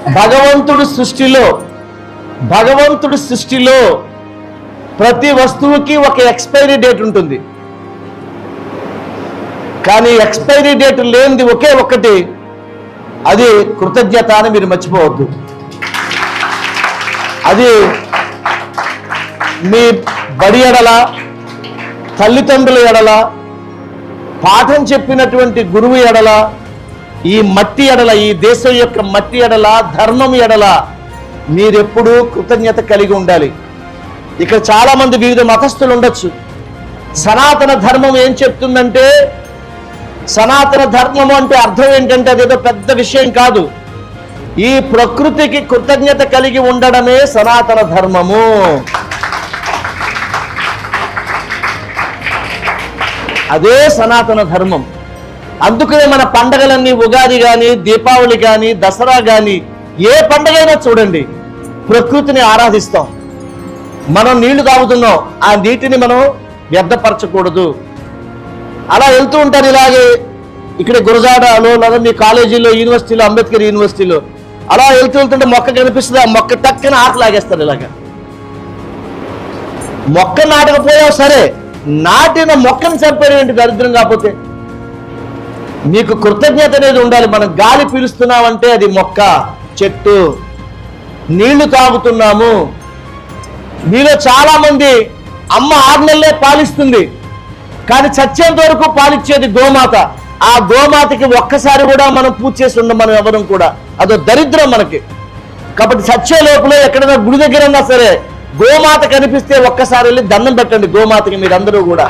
భగవంతుడి సృష్టిలో ప్రతి వస్తువుకి ఒక ఎక్స్పైరీ డేట్ ఉంటుంది. కానీ ఎక్స్పైరీ డేట్ లేనిది ఒకే ఒక్కటి, అది కృతజ్ఞత అని మీరు మర్చిపోవద్దు. అది మీ బడి ఎడల, తల్లిదండ్రుల ఎడల, పాఠం చెప్పినటువంటి గురువు ఎడల, ఈ మట్టి ఎడల, ఈ దేశం యొక్క మట్టి ఎడల, ధర్మం ఎడల మీరెప్పుడూ కృతజ్ఞత కలిగి ఉండాలి. ఇక్కడ చాలా మంది వివిధ మతస్థులు ఉండొచ్చు. సనాతన ధర్మం ఏం చెప్తుందంటే, సనాతన ధర్మం అంటే అర్థం ఏంటంటే అదేదో పెద్ద విషయం కాదు. ఈ ప్రకృతికి కృతజ్ఞత కలిగి ఉండడమే సనాతన ధర్మము. అదే సనాతన ధర్మం. అందుకనే మన పండగలన్నీ, ఉగాది కానీ, దీపావళి కానీ, దసరా కానీ, ఏ పండగైనా చూడండి, ప్రకృతిని ఆరాధిస్తాం. మనం నీళ్లు తాగుతున్నాం, ఆ నీటిని మనం వ్యర్థపరచకూడదు. అలా వెళ్తూ ఉంటారు. ఇలాగే ఇక్కడ గురజాడలో లేదా మీ కాలేజీలో, యూనివర్సిటీలో, అంబేద్కర్ యూనివర్సిటీలో అలా వెళ్తుంటే మొక్క కనిపిస్తుంది, ఆ మొక్క టక్కన ఆకు లాగేస్తారు. ఇలాగా మొక్క నాటకపోయావు సరే, నాటిన మొక్కను చంపేటువంటి దరిద్రం కాకపోతే. మీకు కృతజ్ఞత అనేది ఉండాలి. మనం గాలి పీలుస్తున్నామంటే అది మొక్క, చెట్టు. నీళ్లు తాగుతున్నాము. మీలో చాలా మంది అమ్మ 6 నెలలే పాలిస్తుంది, కానీ చచ్చేంత వరకు పాలిచ్చేది గోమాత. ఆ గోమాతకి ఒక్కసారి కూడా మనం పూజ చేసి ఉండం మనం ఎవరం కూడా. అదో దరిద్రం మనకి. కాబట్టి చచ్చే లోపల ఎక్కడైనా గుడి దగ్గర ఉన్నా సరే, గోమాత కనిపిస్తే ఒక్కసారి వెళ్ళి దండం పెట్టండి గోమాతకి మీరందరూ కూడా.